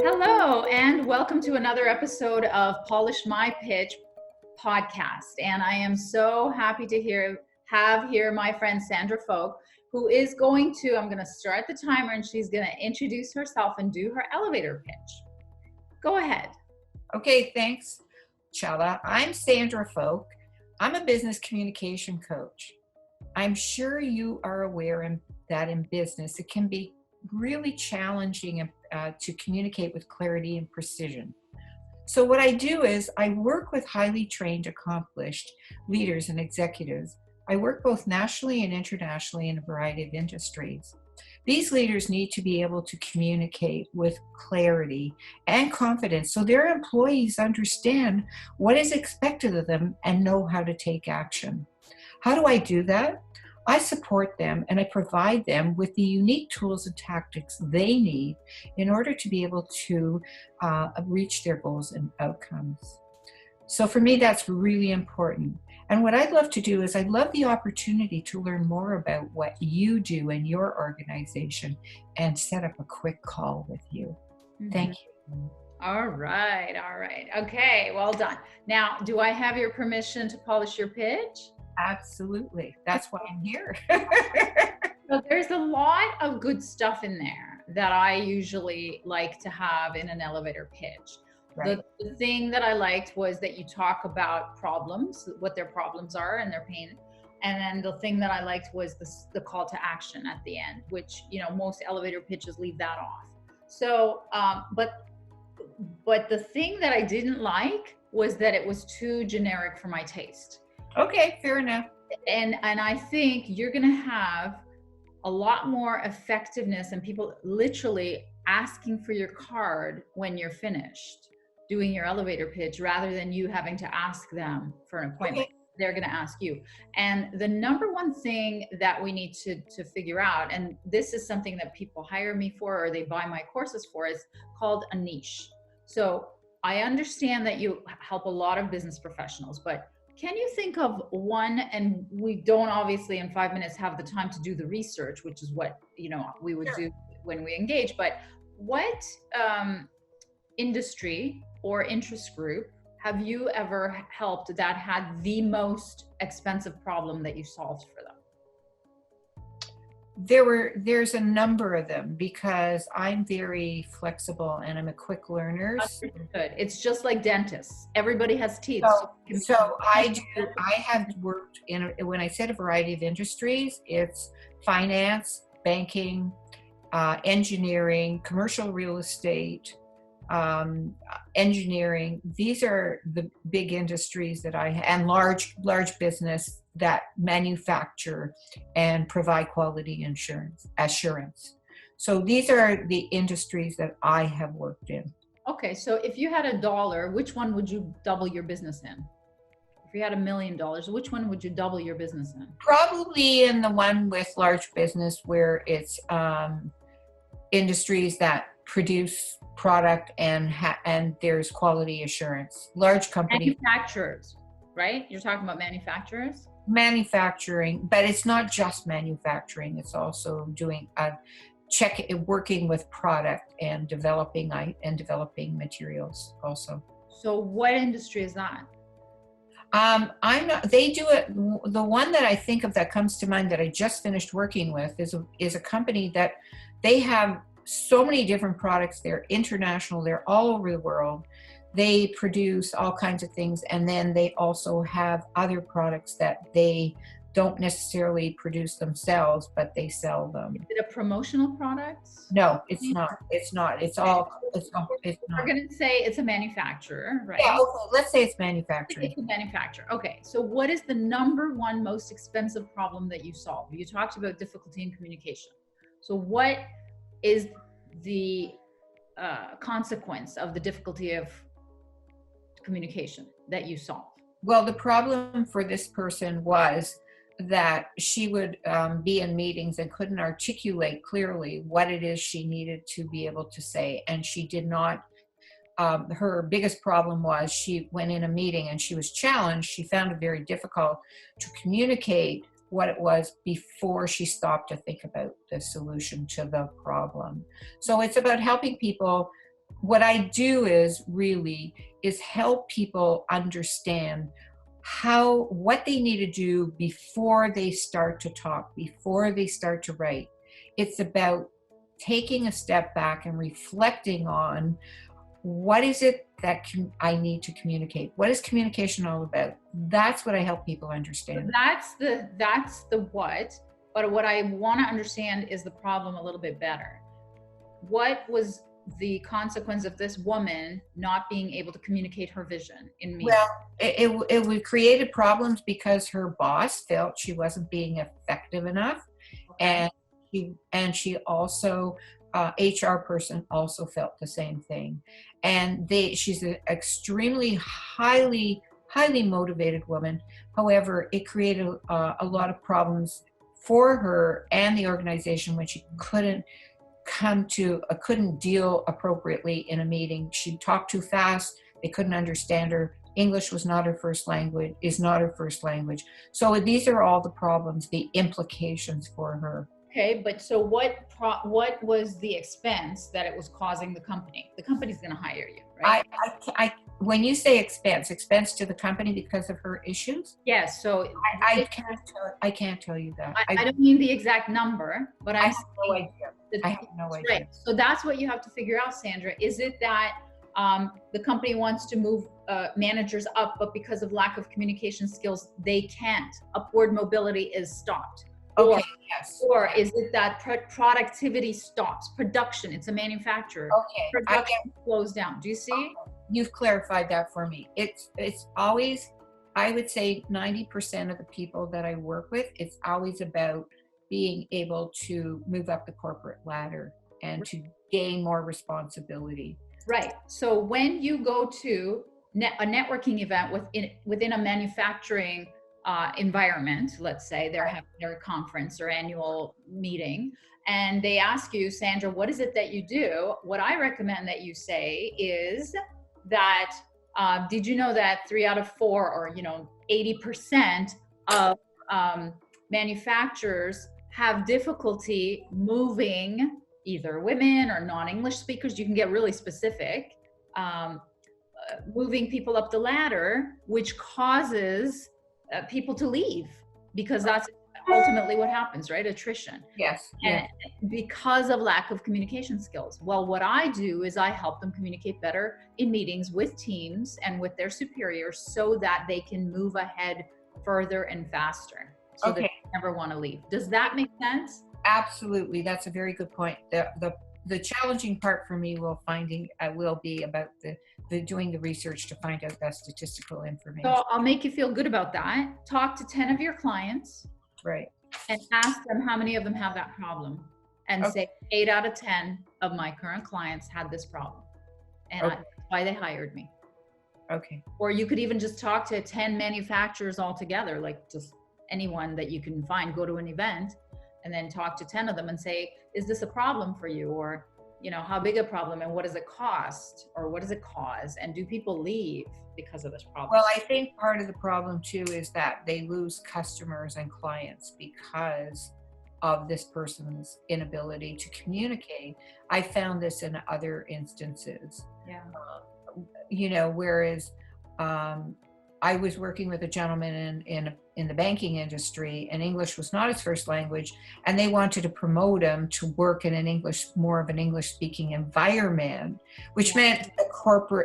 Hello, and welcome to another episode of Polish My Pitch podcast. And I am so happy to have here my friend Sandra Folk, who is I'm going to start the timer and she's going to introduce herself and do her elevator pitch. Go ahead. Okay, thanks, Chala. I'm Sandra Folk. I'm a business communication coach. I'm sure you are aware that in business, it can be really challenging to communicate with clarity and precision. So what I do is I work with highly trained, accomplished leaders and executives. I work both nationally and internationally in a variety of industries. These leaders need to be able to communicate with clarity and confidence so their employees understand what is expected of them and know how to take action. How do I do that? I support them and I provide them with the unique tools and tactics they need in order to be able to reach their goals and outcomes. So for me, that's really important. And what I'd love to do is I'd love the opportunity to learn more about what you do in your organization and set up a quick call with you. Thank you. All right. Okay, well done. Now, do I have your permission to polish your pitch? Absolutely. That's why I'm here. So there's a lot of good stuff in there that I usually like to have in an elevator pitch. Right. The thing that I liked was that you talk about problems, what their problems are and their pain. And then the thing that I liked was the call to action at the end, which, most elevator pitches leave that off. So, but the thing that I didn't like was that it was too generic for my taste. Okay, fair enough. And I think you're going to have a lot more effectiveness and people literally asking for your card when you're finished doing your elevator pitch rather than you having to ask them for an appointment. Okay. They're going to ask you. And the number one thing that we need to figure out, and this is something that people hire me for or they buy my courses for, is called a niche. So I understand that you help a lot of business professionals, but can you think of one, and we don't obviously in 5 minutes have the time to do the research, which is what, we would do when we engage, but what industry or interest group have you ever helped that had the most expensive problem that you solved for them? There's a number of them because I'm very flexible and I'm a quick learner. Good. It's just like dentists. Everybody has teeth. So I have worked when I said a variety of industries, it's finance, banking, engineering, commercial real estate, engineering. These are the big industries that and large business that manufacture and provide quality assurance. So these are the industries that I have worked in. Okay, so if you had $1, which one would you double your business in? If you had $1 million, which one would you double your business in? Probably in the one with large business where it's industries that produce product and there's quality assurance. Large companies. Manufacturers, right? You're talking about manufacturers? Manufacturing, but it's not just manufacturing. It's also doing working with product and developing materials also. So what industry is that? They do it. The one that I think of that comes to mind that I just finished working with is a company that they have so many different products. They're international. They're all over the world. They produce all kinds of things. And then they also have other products that they don't necessarily produce themselves, but they sell them. Is it a promotional product? No, it's not. It's not. It's not. We're going to say it's a manufacturer, right? Yeah, okay. Let's say it's manufacturing. It's a manufacturer. Okay. So what is the number one most expensive problem that you solve? You talked about difficulty in communication. So what is the consequence of the difficulty of communication that you solve? Well, the problem for this person was that she would be in meetings and couldn't articulate clearly what it is she needed to be able to say. And she did not, her biggest problem was she went in a meeting and she was challenged. She found it very difficult to communicate what it was before she stopped to think about the solution to the problem. So it's about helping people what I do is help people understand what they need to do before they start to talk, before they start to write. It's about taking a step back and reflecting on what is it that I need to communicate? What is communication all about? That's what I help people understand. That's the what, but what I want to understand is the problem a little bit better. What was the consequence of this woman not being able to communicate her vision in me? Well, it created problems because her boss felt she wasn't being effective enough, Okay. and she also HR person also felt the same thing, and she's an extremely highly motivated woman. However, it created a lot of problems for her and the organization when she couldn't deal appropriately in a meeting. She talked too fast. They couldn't understand her. English was not her first language, is not her first language. So these are all the problems, the implications for her. Okay, but so what was the expense that it was causing the company? The company's going to hire you, right? When you say expense to the company because of her issues? Yes. So I can't tell you that. I don't mean the exact number, but I have no idea. I have no idea. Right. So that's what you have to figure out, Sandra. Is it that the company wants to move managers up, but because of lack of communication skills, they can't? Upward mobility is stopped. Okay, yes. Or is it that productivity stops? Production, it's a manufacturer. Okay. Production slows down. Do you see? Okay. You've clarified that for me. It's always, I would say 90% of the people that I work with, it's always about being able to move up the corporate ladder and to gain more responsibility. Right. So when you go to a networking event within a manufacturing environment, let's say they're having their conference or annual meeting, and they ask you, Sandra, what is it that you do? What I recommend that you say is that, did you know that 3 out of 4 or 80% of manufacturers have difficulty moving either women or non-English speakers? You can get really specific. Moving people up the ladder, which causes people to leave, because that's ultimately what happens, right? Attrition. Yes. And because of lack of communication skills. Well, what I do is I help them communicate better in meetings with teams and with their superiors so that they can move ahead further and faster. So that they never want to leave. Does that make sense? Absolutely. That's a very good point. The challenging part for me will be about the doing the research to find out that statistical information. So I'll make you feel good about that. Talk to 10 of your clients. Right. And ask them how many of them have that problem. And say 8 out of 10 of my current clients had this problem. And that's why they hired me. Okay. Or you could even just talk to 10 manufacturers altogether, like just anyone that you can find, go to an event and then talk to 10 of them and say, is this a problem for you? Or, how big a problem, and what does it cost? Or what does it cause? And do people leave because of this problem? Well, I think part of the problem too is that they lose customers and clients because of this person's inability to communicate. I found this in other instances. Yeah. Whereas I was working with a gentleman in the banking industry, and English was not his first language, and they wanted to promote him to work in more of an English speaking environment, which meant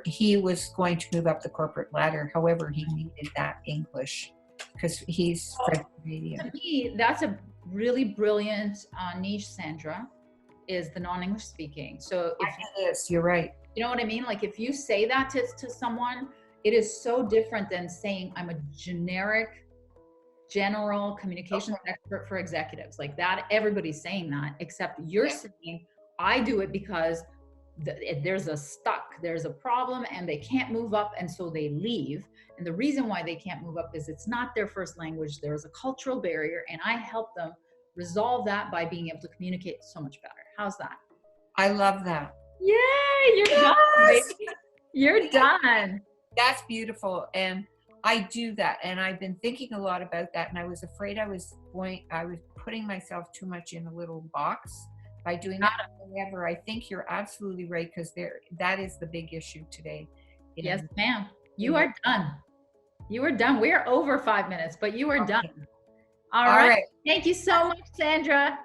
he was going to move up the corporate ladder. However, he needed that English because he's French Canadian. To me, that's a really brilliant niche, Sandra, is the non-English speaking. So you're right. You know what I mean? Like if you say that to someone, it is so different than saying I'm a general communications expert for executives. Like that, everybody's saying that, except you're saying I do it because there's a problem and they can't move up, and so they leave. And the reason why they can't move up is it's not their first language. There's a cultural barrier, and I help them resolve that by being able to communicate so much better. How's that? I love that. Yay, you're done, baby. You're done. That's beautiful. And I do that. And I've been thinking a lot about that. And I was afraid I was putting myself too much in a little box by doing that. However, I think you're absolutely right, because that is the big issue today. Yes, ma'am. You are done. You are done. We are over 5 minutes, but you are done. Okay. All right. Thank you so much, Sandra.